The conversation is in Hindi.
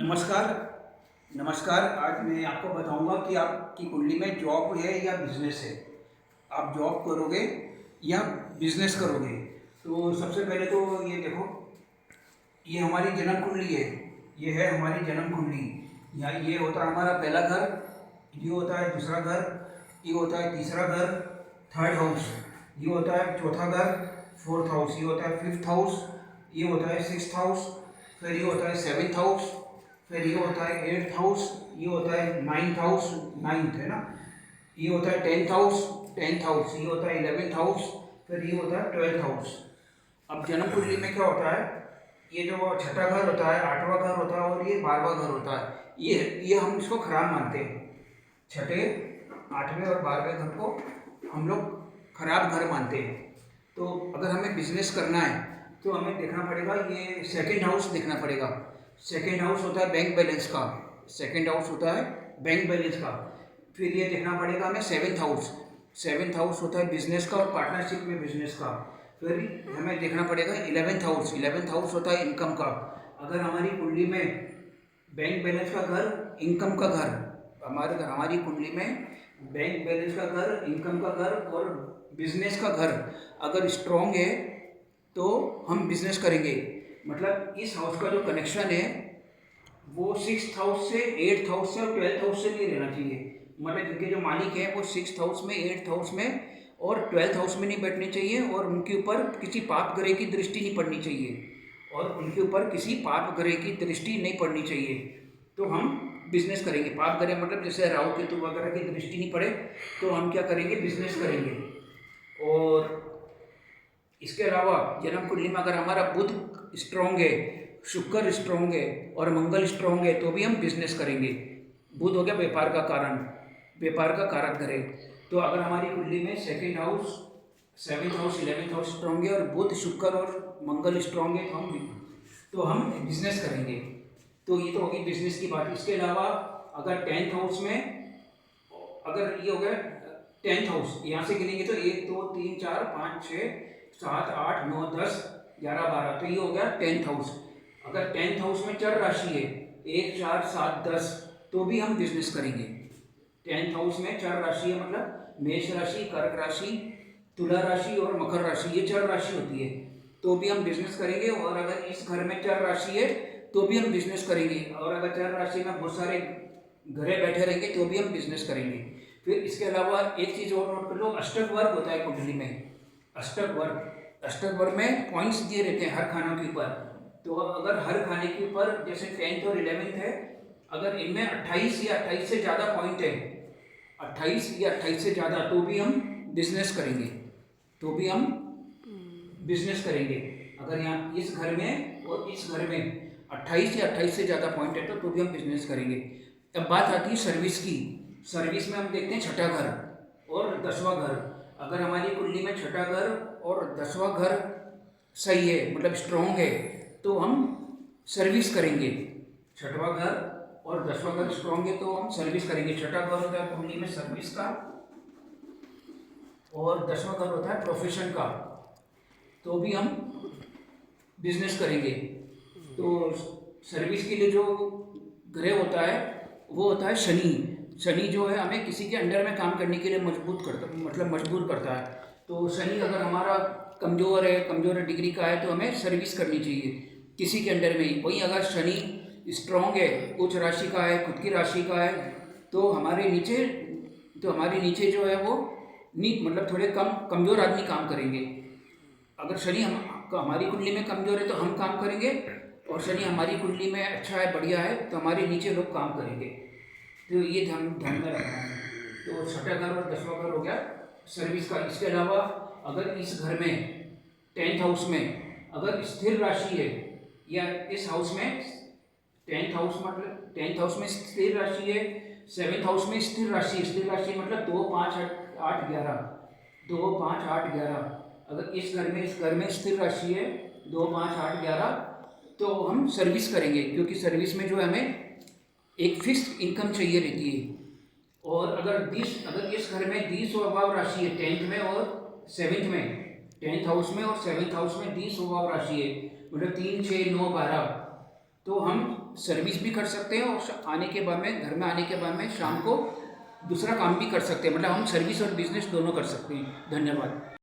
नमस्कार। नमस्कार। आज मैं आपको बताऊंगा कि आपकी कुंडली में जॉब है या बिजनेस है। आप जॉब करोगे या बिजनेस करोगे। तो सबसे पहले तो ये देखो, ये हमारी जन्म कुंडली है। ये है हमारी जन्म कुंडली। यहाँ ये होता है हमारा पहला घर, ये होता है दूसरा घर, ये होता है तीसरा घर, थर्ड हाउस, ये होता है चौथा घर, फोर्थ हाउस, ये होता है फिफ्थ हाउस, ये होता है सिक्स्थ हाउस, फिर ये होता है सेवेंथ हाउस, फिर ये होता है एट्थ हाउस, ये होता है नाइन्थ हाउस, नाइन्थ है ना, ये होता है टेंथ हाउस, ये होता है इलेवेंथ हाउस, फिर ये होता है ट्वेल्थ हाउस। अब जन्म कुंडली में क्या होता है, ये जो छठा घर होता है, आठवां घर होता है और ये 12वां घर होता है। ये हम इसको खराब मानते हैं। छठे, आठवें और 12वें घर को हम लोग खराब घर मानते हैं। तो अगर हमें बिजनेस करना है तो हमें देखना पड़ेगा, ये सेकंड हाउस देखना पड़ेगा। सेकंड हाउस होता है बैंक बैलेंस का। सेकंड हाउस होता है बैंक बैलेंस का। फिर ये देखना पड़ेगा हमें सेवेंथ हाउस। सेवेंथ हाउस होता है बिजनेस का और पार्टनरशिप में बिजनेस का। फिर हमें देखना पड़ेगा इलेवेंथ हाउस। इलेवेंथ हाउस होता है इनकम का। अगर हमारी कुंडली में बैंक बैलेंस का घर, इनकम का घर, हमारी कुंडली में बैंक बैलेंस का घर, इनकम का घर और बिजनेस का घर अगर स्ट्रॉन्ग है तो हम बिजनेस करेंगे। मतलब इस हाउस का जो कनेक्शन है वो सिक्स हाउस से, एट्थ हाउस से और ट्वेल्थ हाउस से नहीं रहना चाहिए। मतलब जिनके जो मालिक हैं वो सिक्स हाउस में, एट्थ हाउस में और ट्वेल्थ हाउस में नहीं बैठने चाहिए, और उनके ऊपर किसी पाप ग्रह की दृष्टि नहीं पड़नी चाहिए, और उनके ऊपर किसी पाप ग्रह की दृष्टि नहीं पड़नी चाहिए। तो हम बिजनेस करेंगे। पाप ग्रह मतलब जैसे राहु केतु वगैरह की दृष्टि नहीं पड़े तो हम क्या करेंगे, बिजनेस करेंगे। और इसके अलावा जन्म कुंडली में अगर हमारा बुध स्ट्रॉन्ग है, शुक्र स्ट्रॉन्ग है और मंगल स्ट्रॉन्ग है तो भी हम बिजनेस करेंगे। बुध हो गया व्यापार का कारण, व्यापार का कारक घर है। तो अगर हमारी कुंडली में second house, seventh house, eleventh house strong है और बुध, शुक्र और मंगल स्ट्रॉन्ग है तो हम बिजनेस करेंगे। तो ये तो होगी बिजनेस की बात। इसके अलावा अगर टेंथ हाउस में, अगर ये हो गया टेंथ हाउस, यहाँ से गिनेंगे तो 1 2 3 4 5 6 7 8 9 10 11 12, तो ये हो गया टेंथ हाउस। अगर टेंथ हाउस में चर राशि है 1 4 7 10 तो भी हम बिजनेस करेंगे। टेंथ हाउस में चर राशि है, मतलब मेष राशि, कर्क राशि, तुला राशि और मकर राशि, ये चर राशि होती है तो भी हम बिजनेस करेंगे। और अगर इस घर में चर राशि है तो भी हम बिजनेस करेंगे। और अगर चर राशि में बहुत सारे घरे बैठे रहेंगे तो भी हम बिजनेस करेंगे। फिर इसके अलावा एक चीज़ और नोट कर लो, अष्टक वर्ग होता है कुंडली में। अष्टक वर्ग, अष्टक वर्ग में पॉइंट्स दिए रहते हैं हर खानों के ऊपर। तो अगर हर खाने के ऊपर जैसे टेंथ और इलेवेंथ है, अगर इनमें 28 या 28 से ज़्यादा पॉइंट है, 28 या 28 से ज़्यादा, तो भी हम बिजनेस करेंगे। तो भी हम बिजनेस करेंगे। अगर यहाँ इस घर में और इस घर में 28 या 28 से ज़्यादा पॉइंट है तो भी हम बिजनेस करेंगे। अब बात आती है सर्विस की। सर्विस में हम देखते हैं छठा घर और 10वां घर। अगर हमारी कुंडली में छठा घर और 10वां घर सही है, मतलब स्ट्रॉन्ग है, तो हम सर्विस करेंगे। छठवां घर और 10वां घर स्ट्रॉन्ग है तो हम सर्विस करेंगे। छठा घर होता है कुंडली में सर्विस का और 10वां घर होता है प्रोफेशन का, तो भी हम बिजनेस करेंगे। तो सर्विस के लिए जो ग्रह होता है वो होता है शनि। शनि जो है हमें किसी के अंडर में काम करने के लिए मजबूर करता है। तो शनि अगर हमारा कमज़ोर है, कमज़ोर डिग्री का है, तो हमें सर्विस करनी चाहिए किसी के अंडर में ही। वहीं अगर शनि स्ट्रॉन्ग है, उच्च राशि का है, खुद की राशि का है, तो हमारे नीचे जो है वो मतलब थोड़े कमज़ोर आदमी काम करेंगे। अगर शनि हमारी कुंडली में कमज़ोर है तो हम काम करेंगे, और शनि हमारी कुंडली में अच्छा है, बढ़िया है, तो हमारे नीचे लोग काम करेंगे। तो ये ध्यान में रखना है। तो छठा घर और 10वां घर हो गया सर्विस का। इसके अलावा अगर इस घर में टेंथ हाउस में अगर स्थिर राशि है, या इस हाउस में टेंथ हाउस में स्थिर राशि है, सेवेंथ हाउस में स्थिर राशि मतलब 2 5 8 11, 2 5 8 11, अगर इस घर में स्थिर राशि है 2 5 8 11, तो हम सर्विस करेंगे, क्योंकि सर्विस में जो है हमें एक फिक्स्ड इनकम चाहिए रहती है। और अगर इस घर में 20 स्वभाव राशि है टेंथ में और सेवेंथ में, टेंथ हाउस में और सेवेंथ हाउस में 20 स्वभाव राशि है, मतलब 3 6 9 12, तो हम सर्विस भी कर सकते हैं और आने के बाद में, घर में आने के बाद में शाम को दूसरा काम भी कर सकते हैं। मतलब हम सर्विस और बिजनेस दोनों कर सकते हैं। धन्यवाद।